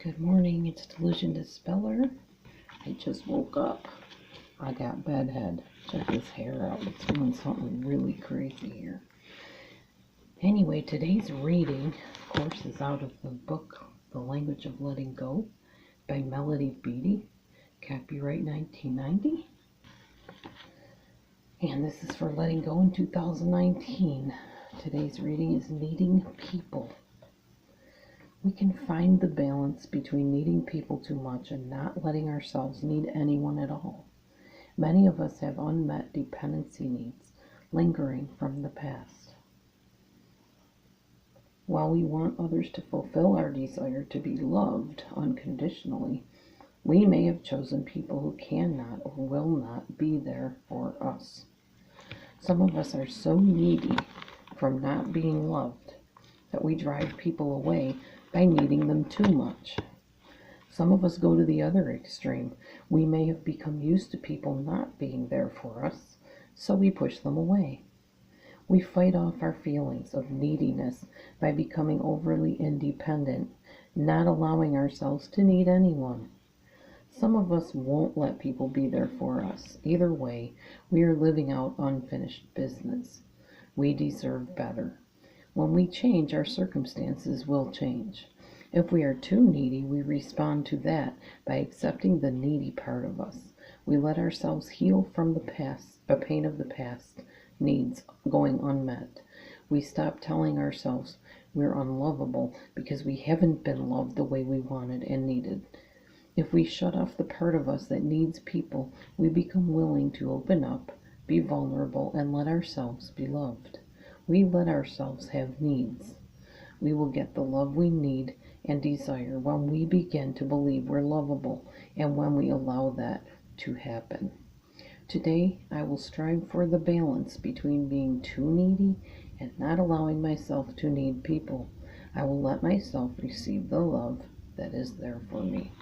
Good morning, it's Delusion Dispeller. I just woke up. I got bedhead. Check this hair out. It's doing something really crazy here. Anyway, today's reading, of course, is out of the book The Language of Letting Go by Melody Beattie, copyright 1990. And this is for letting go in 2019. Today's reading is Needing People. We can find the balance between needing people too much and not letting ourselves need anyone at all. Many of us have unmet dependency needs lingering from the past. While we want others to fulfill our desire to be loved unconditionally, we may have chosen people who cannot or will not be there for us. Some of us are so needy from not being loved that we drive people away by needing them too much. Some of us go to the other extreme. We may have become used to people not being there for us, so we push them away. We fight off our feelings of neediness by becoming overly independent, not allowing ourselves to need anyone. Some of us won't let people be there for us. Either way, we are living out unfinished business. We deserve better. When we change, our circumstances will change. If we are too needy, we respond to that by accepting the needy part of us. We let ourselves heal from the past, the pain of the past needs going unmet. We stop telling ourselves we're unlovable because we haven't been loved the way we wanted and needed. If we shut off the part of us that needs people, we become willing to open up, be vulnerable, and let ourselves be loved. We let ourselves have needs. We will get the love we need and desire when we begin to believe we're lovable and when we allow that to happen. Today, I will strive for the balance between being too needy and not allowing myself to need people. I will let myself receive the love that is there for me.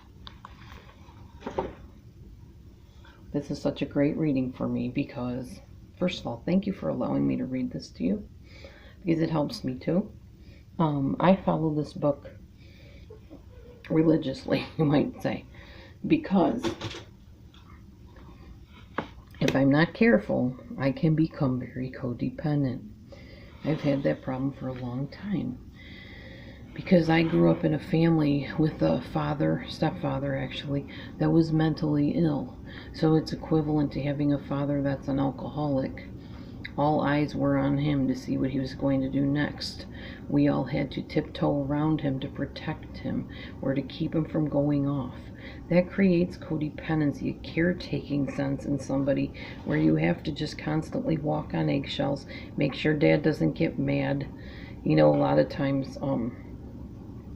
This is such a great reading for me because, first of all, thank you for allowing me to read this to you, because it helps me too. I follow this book religiously, you might say, because if I'm not careful, I can become very codependent. I've had that problem for a long time because I grew up in a family with a stepfather actually, that was mentally ill. So it's equivalent to having a father that's an alcoholic. All eyes were on him to see what he was going to do next. We all had to tiptoe around him to protect him or to keep him from going off. That creates codependency, a caretaking sense in somebody where you have to just constantly walk on eggshells, make sure dad doesn't get mad. You know, a lot of times,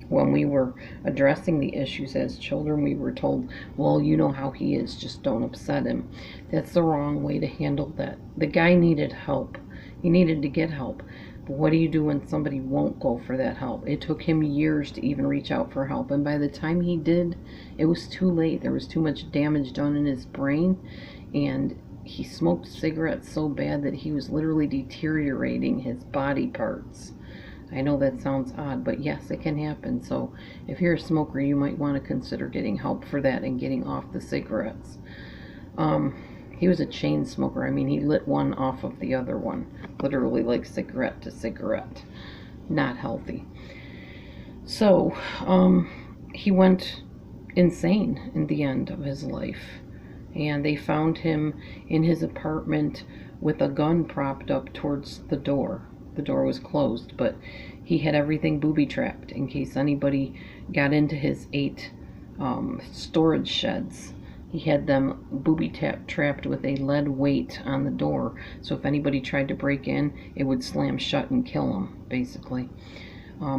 when we were addressing the issues as children, we were told, well, you know how he is, just don't upset him. That's the wrong way to handle that. The guy needed help. He needed to get help. But what do you do when somebody won't go for that help? It took him years to even reach out for help. And by the time he did, it was too late. There was too much damage done in his brain. And he smoked cigarettes so bad that he was literally deteriorating his body parts. I know that sounds odd, but yes, it can happen. So if you're a smoker, you might want to consider getting help for that and getting off the cigarettes. He was a chain smoker. I mean, he lit one off of the other one, literally like cigarette to cigarette. Not healthy. So he went insane in the end of his life. And they found him in his apartment with a gun propped up towards the door. The door was closed, but he had everything booby-trapped in case anybody got into his 8 storage sheds. He had them booby-trapped with a lead weight on the door, so if anybody tried to break in, it would slam shut and kill him, basically.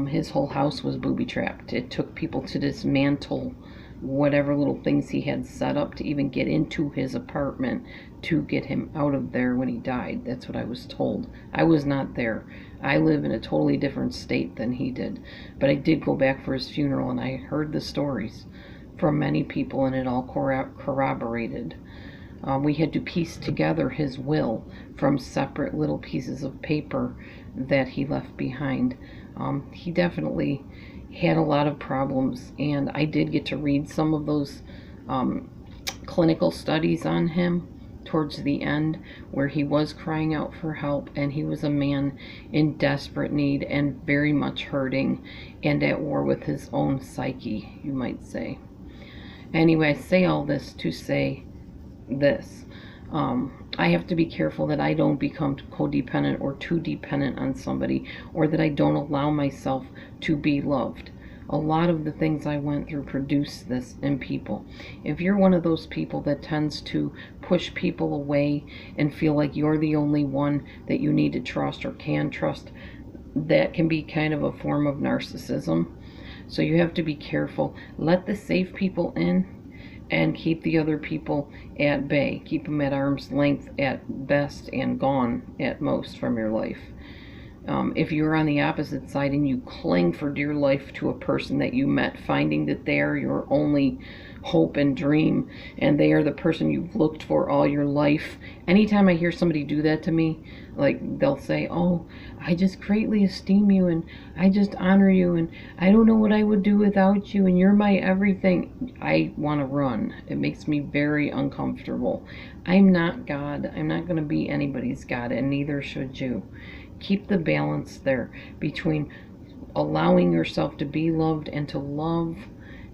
His whole house was booby-trapped. It took people to dismantle whatever little things he had set up to even get into his apartment to get him out of there when he died. That's what I was told. I was not there. I live in a totally different state than he did. But I did go back for his funeral, and I heard the stories from many people, and it all corroborated. We had to piece together his will from separate little pieces of paper that he left behind. He definitely, had a lot of problems, and I did get to read some of those clinical studies on him towards the end, where he was crying out for help, and he was a man in desperate need and very much hurting and at war with his own psyche, you might say. Anyway, I say all this to say this. I have to be careful that I don't become codependent or too dependent on somebody, or that I don't allow myself to be loved. A lot of the things I went through produced this in people. If you're one of those people that tends to push people away and feel like you're the only one that you need to trust or can trust, that can be kind of a form of narcissism. So you have to be careful. Let the safe people in and keep the other people at bay. Keep them at arm's length at best and gone at most from your life. If you're on the opposite side and you cling for dear life to a person that you met, finding that they are your only hope and dream, and they are the person you've looked for all your life. Anytime I hear somebody do that to me, like they'll say, oh, I just greatly esteem you, and I just honor you, and I don't know what I would do without you, and you're my everything, I want to run. It makes me very uncomfortable. I'm not God. I'm not going to be anybody's God, and neither should you. Keep the balance there between allowing yourself to be loved and to love,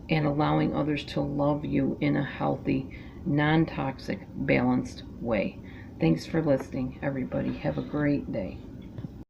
and allowing others to love you in a healthy, non-toxic, balanced way. Thanks for listening, everybody. Have a great day.